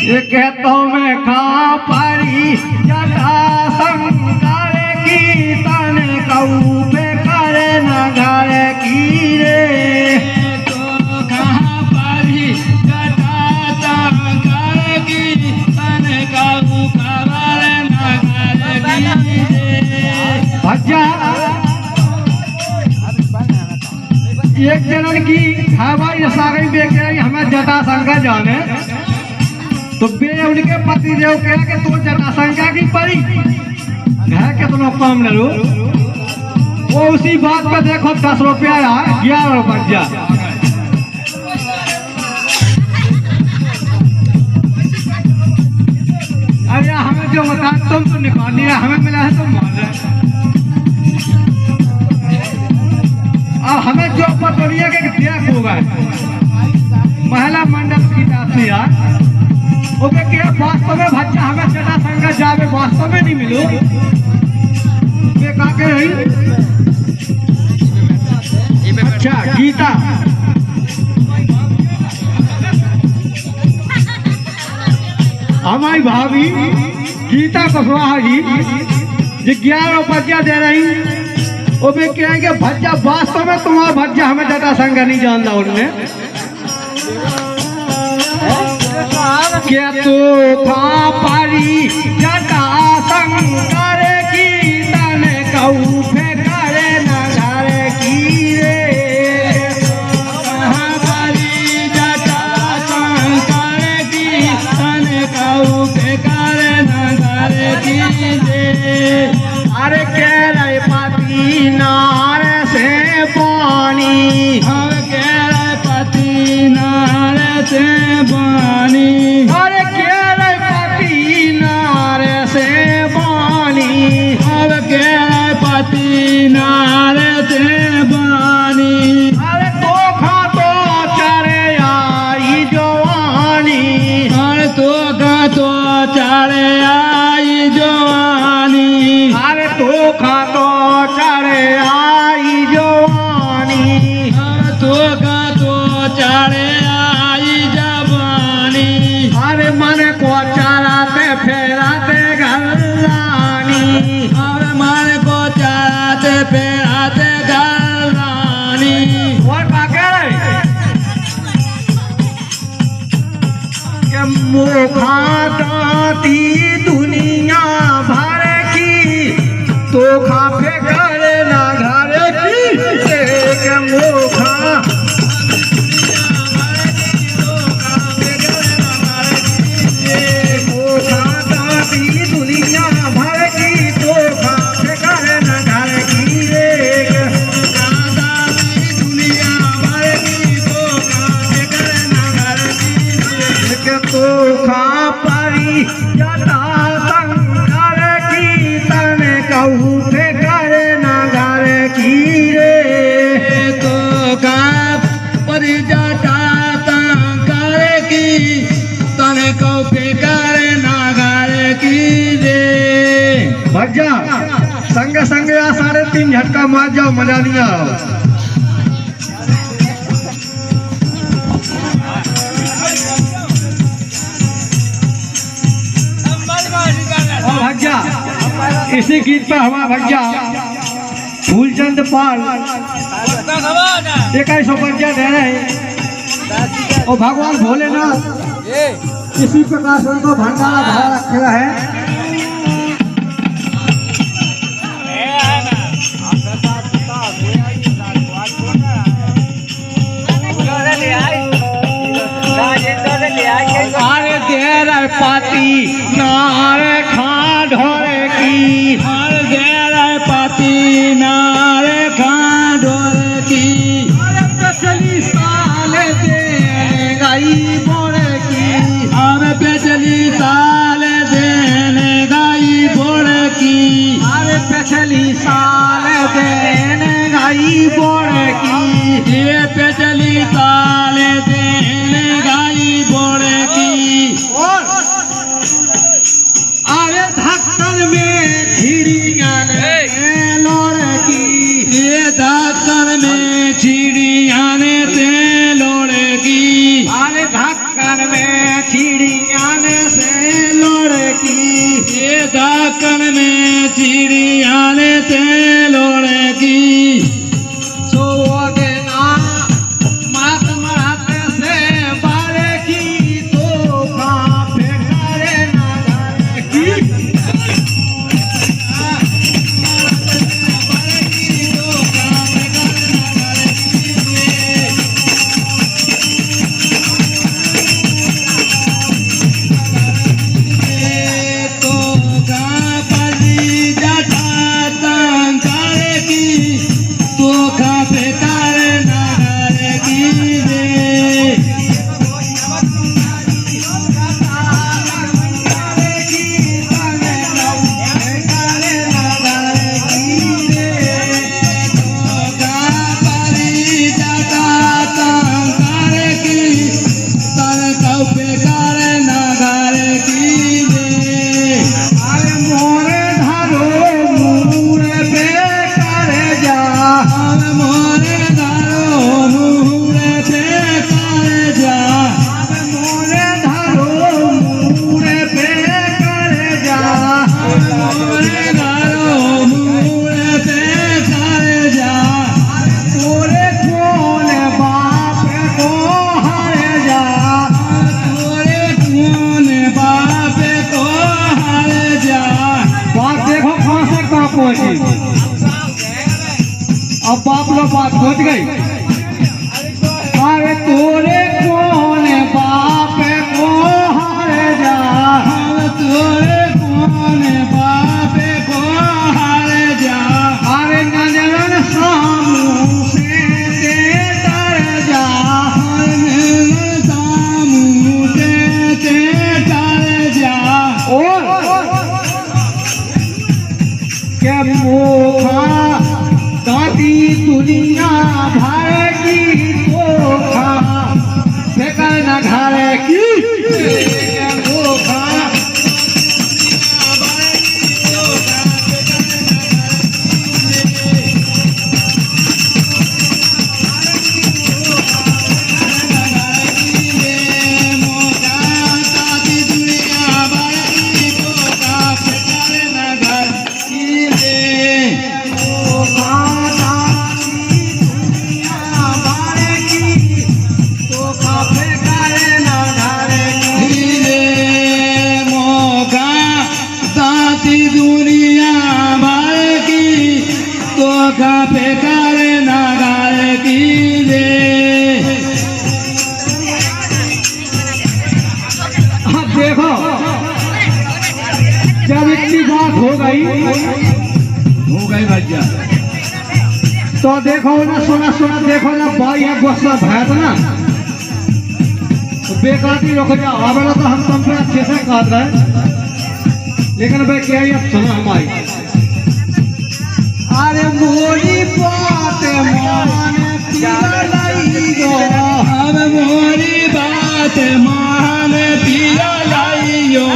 ये कहता हूँ मैं खा पारी जटा संगार की तन कऊ पे करे न घर की रे तो खा पारी जटा संगार की तन कऊ करे न घर की रे। भज्जा एक जनन की खावाई सागई देख रही हमें जटा संगा जाने तो बे उनके पति देव कह के तू जटा संख्या की पड़ी घर के दोनों काम न लो वो उसी बात पे देखो 10 रुपया 11 रुपया अरे हमें जो बता तुम तो निकाल लिया हमें मिला है तुम मान रहे और हमें जो पतोरिया के त्याग होगा महिला मंडल की तरफ से यार ओके क्या वास्तव में भज्जा हमें जटा संघ जावे वास्तव में नहीं मिलो ये कहा के रही अच्छा गीता हमारी भाभी गीता कुशवाहा जी जो 11 रुपया दे रही वो भी क्या है कि भज्जा वास्तव में तुम्हारा भज्जा हमें जटा संघ नहीं जानता उनमें क्या तो खा पारी जटा संगार की तन कऊ पे करे न घर की रे खा पारी जटा संगार की तन कऊ पे करे न घर की रे। अरे कह रहे पति नार से पानी हम कह रहे पति नार से पानी अरे कह रहे पति नार से पानी अब कह रहे पति नार से पानी अरे तो खा तो चरे आई जवानी और तो का तो चढ़े आई जवानी अरे तो खा तो चरे आई जवानी और तो का तो चढ़े आई जवानी अरे मन को चराते फेराते गल्लानी और मन को चढ़ाते फेराते गलानी और बाके के मुखा दाती दुनिया भर की तो खा फेंकर ना घर की एक मुखा दुनिया भर की तो खा फेंकर ना घर की रे दुनिया भर की तो काटे करना घर की तो खा पारी जटा संगार की तन कहू फेंकर ना घर की रे तो का पर जाता कर की तने को फेंकर ना घर की रे। भज्जा संग संग या 3.5 झटका मार जाओ मजा नहीं आओ और भज्जा इसी गीत पर हमारा भज्जा फूलचंद पाल 21 रुपया दे रहे हैं और भगवान भोलेनाथ इसी प्रकार से उनको भंडारा भरा रखा है अरे देर पाती नार खा ढोरे की हर गैर पति नार खा ढोल की अरे पिछली साल दे गई बोरे की अब पिछली साल देने गई बोड़ की अरे पिछली साल देने गई बोरे की ये पिछली साल देने गई बोड़ की और अरे धक्कन में चिड़िया ने लोड़ की ये धक्कन में चिड़िया ने ते लोड़ की अरे धक्कन में चिड़िया चिड़ियाने से लड़की ये दाकन में चिड़िया ने ते लड़की सोगे ना मात मराते से बारे की तो कहाँ पे करे ना करे की अब बाप लोग बात पहुंच गई। अरे तोरे कौन बाप को हार जा, तोरे कौन बाप को हार जा, अरे नजरन सामू से दे डर जा, सामू से ते डर जा। और क्या मोखा दादी दुनिया भर की धोखा बेकार न घारे की धोखा। जब इतनी बात हो गई भैया, तो देखो ना सुना सुना देखो ना भाई है गुस्सा भैंस ना तो बेकाती रुक जाओ। अब तो हम तुम पे अच्छे से काट रहे, लेकिन भाई क्या ये सुना हमारी। अरे मोरी बात मान पिया अब मोरी बात मान पिया लाइयो,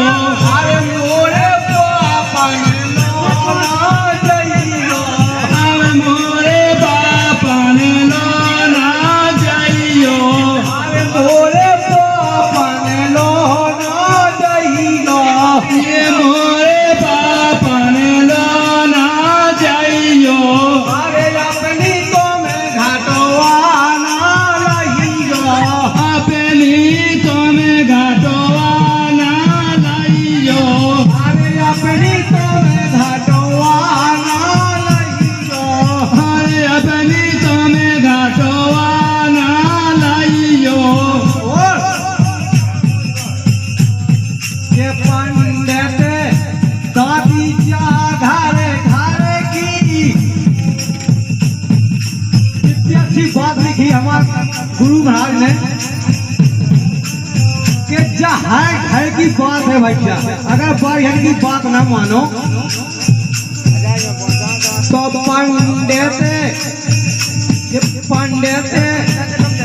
अरे मोरे पापा ने लोना जाइयो, अब मोरे बाप ने लोना जाइयो, अरे मोरे पापा ने लोना जाइयो, ये मोरे बाप ने लोना जाइयो, अरे अपनी तो में घाटवा ना लइयो, अपनी तो में घाटवा ना लाइयो, अरे अपनी तो में घाटवा ना लइयो, अरे अपनी तो में घाटवा ना लाइयो। ये पंडित दादी जा घरे घरे की इतनी अच्छी बात लिखी हमारे गुरु महाराज ने कि है की बात है भैया। अगर बहन की बात ना मानो तो पंडित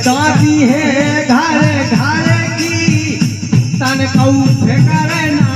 दादी है घरे घरे की तन कऊ फेंकरे ना